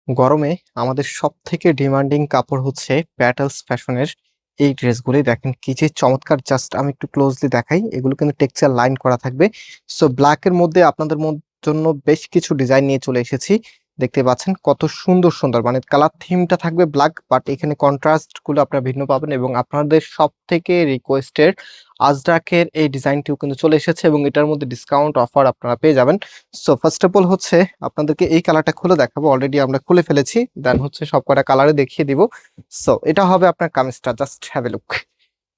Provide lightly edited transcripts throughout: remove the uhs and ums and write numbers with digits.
গরমে আমাদের সবথেকে ডিমান্ডিং কাপড় হচ্ছে প্যাটেলস ফ্যাশনের এই ড্রেসগুলি। দেখেন কি যে চমৎকার! জাস্ট আমি একটু ক্লোজলি দেখাই। এগুলো কিন্তু টেক্সচার লাইন করা থাকবে। সো ব্ল্যাক এর মধ্যে আপনাদের জন্য বেশ কিছু ডিজাইন নিয়ে চলে এসেছি। দেখতে পাচ্ছেন কত সুন্দর সুন্দর, মানে কালার থিমটা থাকবে ব্ল্যাক, বাট এখানে কন্ট্রাস্ট গুলো আপনারা ভিন্ন পাবেন। এবং আপনাদের সব থেকে রিকোয়েস্টেড আজরাকের এই ডিজাইনটিও কিন্তু চলে এসেছে এবং এটার মধ্যে ডিসকাউন্ট অফার আপনারা পেয়ে যাবেন। সো ফার্স্ট অফ অল হচ্ছে আপনাদেরকে এই কালারটা খুলে দেখাবো। অলরেডি আমরা খুলে ফেলেছি, দেন হচ্ছে সব কটা কালারে দেখিয়ে দিব। সো এটা হবে আপনার কামিজটা, জাস্ট হ্যাভ এ লুক।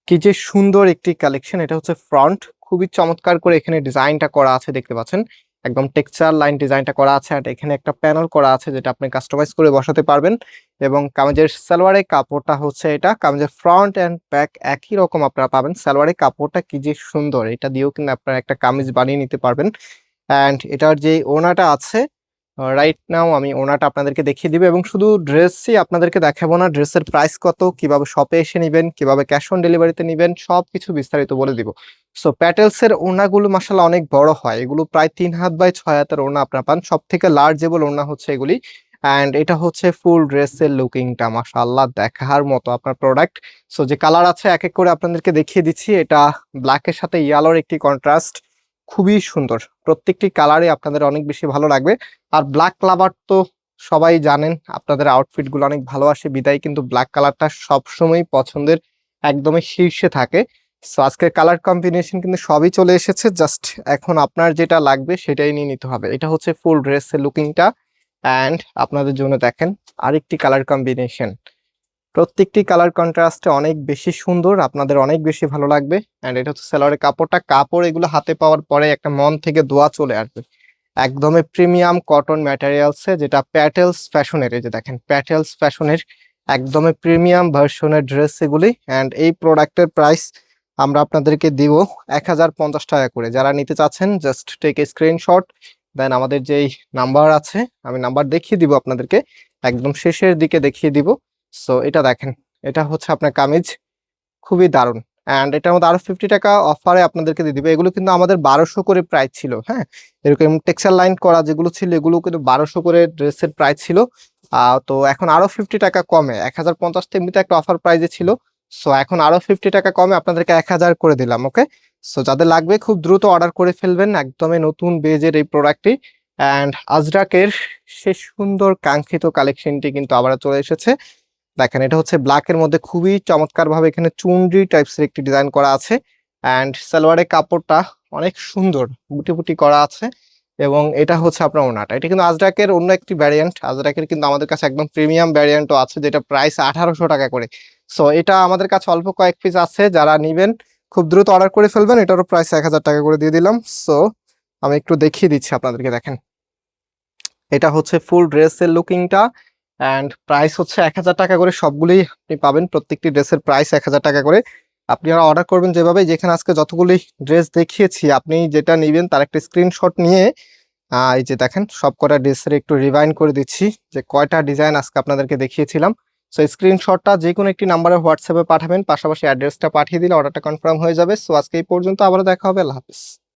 কি যে সুন্দর একটি কালেকশন! এটা হচ্ছে ফ্রন্ট, খুবই চমৎকার করে এখানে ডিজাইনটা করা আছে, দেখতে পাচ্ছেন একদম টেক্সচার লাইন ডিজাইনটা করা আছে। আর এখানে একটা প্যানেল করা আছে যেটা আপনি কাস্টমাইজ করে বসাতে পারবেন। এবং কামিজের সালোয়ারের কাপড়টা হচ্ছে, এটা কামিজের ফ্রন্ট এন্ড ব্যাক একই রকম আপনারা পাবেন। সালোয়ারের কাপড়টা কি যে সুন্দর! এটা দিয়েও কিন্তু আপনারা একটা কামিজ বানিয়ে নিতে পারবেন। অ্যান্ড এটার যে ওড়নাটা আছে, রাইট নাও আমি ওড়নাটা আপনাদেরকে দেখিয়ে দিব। এবং শুধু ড্রেসই আপনাদেরকে দেখাবো না, ড্রেসের প্রাইস কত, কিভাবে শপে এসে নিবেন, কিভাবে ক্যাশ অন ডেলিভারিতে নিবেন, সবকিছু বিস্তারিত বলে দিব। সো প্যাটেলস এর ওড়নাগুলো মাশাআল্লাহ অনেক বড় হয়। এগুলো প্রায় 3 হাত বাই 6 হাতের ওড়না আপনারা পান। সব থেকে লার্জেবল ওড়না হচ্ছে এগুলি। অ্যান্ড এটা হচ্ছে ফুল ড্রেসের লুকিংটা মাশাআল্লাহ দেখার মতো আপনার প্রোডাক্ট। সো যে কালার আছে এক এক করে আপনাদেরকে দেখিয়ে দিচ্ছি। এটা ব্ল্যাকের সাথে ইয়েলোর একটি কন্ট্রাস্ট, খুবই সুন্দর। প্রত্যেকটি কালারে আপনাদের অনেক বেশি ভালো লাগবে। আর ব্ল্যাক লাভার তো সবাই জানেন, আপনাদের আউটফিট গুলো অনেক ভালো আসে, বিদায় কিন্তু ব্ল্যাক কালারটা সবসময় পছন্দের একদমই শীর্ষে থাকে। সো আজকের কালার কম্বিনেশন কিন্তু সবই চলে এসেছে, জাস্ট এখন আপনার যেটা লাগবে সেটাই নিয়ে নিতে হবে। এটা হচ্ছে ফুল ড্রেসের লুকিংটা। অ্যান্ড আপনাদের জন্য দেখেন আরেকটি কালার কম্বিনেশন। প্রত্যেকটি কালার কন্ট্রাস্টে অনেক বেশি সুন্দর, আপনাদের অনেক বেশি ভালো লাগবে। অ্যান্ড এটা হচ্ছে সালোয়ারের কাপড়টা। কাপড় এগুলো হাতে পাওয়ার পরে একটা মন থেকে দোয়া চলে আসবে। একদমই প্রিমিয়াম কটন ম্যাটেরিয়ালসে, যেটা প্যাটেলস ফ্যাশনের। এই যে দেখেন প্যাটেলস ফ্যাশনের একদমই প্রিমিয়াম ভার্সনের ড্রেস এগুলি। অ্যান্ড এই প্রোডাক্টের প্রাইস আমরা আপনাদেরকে দিব 1050 টাকা করে। যারা নিতে চাচ্ছেন জাস্ট টেক এ স্ক্রিনশট, দেন আমাদের যেই নাম্বার আছে, আমি নাম্বার দেখিয়ে দিব আপনাদেরকে, একদম শেষের দিকে দেখিয়ে দিব। সো এটা দেখেন, এটা হচ্ছে আপনার কামিজ, খুবই দারুণ। অ্যান্ড এটার মধ্যে আরো 50 টাকা অফারে আপনাদেরকে দিয়ে দিবে। এগুলো কিন্তু আমাদের 1200 করে প্রাইস ছিল, হ্যাঁ। এরকম টেক্সচার লাইন করা যেগুলো ছিল এগুলো কিন্তু 1200 করে ড্রেসের প্রাইস ছিল। তো এখন আরো 50 টাকা কমে, 1050 এমনিতে একটা অফার প্রাইজে ছিল। সো এখন আরো 50 টাকা কমে আপনাদেরকে 1000 করে দিলাম, ওকে। সো যাদের লাগবে খুব দ্রুত অর্ডার করে ফেলবেন, একদমই নতুন বেজের এই প্রোডাক্টটি। অ্যান্ড আজরাকের সে সুন্দর কাঙ্ক্ষিত কালেকশনটি কিন্তু আবার চলে এসেছে। দেখেন এটা হচ্ছে ব্ল্যাক এর মধ্যে খুবই চমৎকার ভাবে এখানে চুনরি টাইপস এর একটি ডিজাইন করা আছে। অ্যান্ড সালোয়ারের কাপড়টা অনেক সুন্দর বুটি বুটি করা আছে। এবং এটা হচ্ছে আপনার ওনাটা, এটা কিন্তু আজরাকের অন্য একটি ভ্যারিয়েন্ট। আজরাকের কিন্তু আমাদের কাছে একদম প্রিমিয়াম ভ্যারিয়েন্টও আছে, যেটা প্রাইস 1800 টাকা করে। সো এটা আমাদের কাছে অল্প কয়েক পিস আছে, যারা নিবেন খুব দ্রুত অর্ডার করে ফেলবেন। এটারও প্রাইস 1000 টাকা করে দিয়ে দিলাম। সো আমি একটু দেখিয়ে দিচ্ছি আপনাদেরকে, দেখেন এটা হচ্ছে ফুল ড্রেসের লুকিংটা। অ্যান্ড প্রাইস হচ্ছে 1000 টাকা করে। সবগুলি আপনি পাবেন, প্রত্যেকটি ড্রেসের প্রাইস 1000 টাকা করে। আপনারা অর্ডার করবেন যেভাবে, যেখানে আজকে যতগুলি ড্রেস দেখিয়েছি আপনি যেটা নেবেন তার একটা স্ক্রিনশট নিয়ে এই যে দেখেন সব কটা ড্রেসের একটু রিভাইন্ড করে দিচ্ছি যে কয়টা ডিজাইন আজকে আপনাদেরকে দেখিয়েছিলাম। সো স্ক্রিনশটটা যে কোনো একটি নাম্বারে হোয়াটসঅ্যাপে পাঠাবেন, পাশাপাশি অ্যাড্রেসটা পাঠিয়ে দিলে অর্ডারটা কনফার্ম হয়ে যাবে। সো আজকে এই পর্যন্ত, আবার দেখা হবে। আল্লাহ হাফিজ।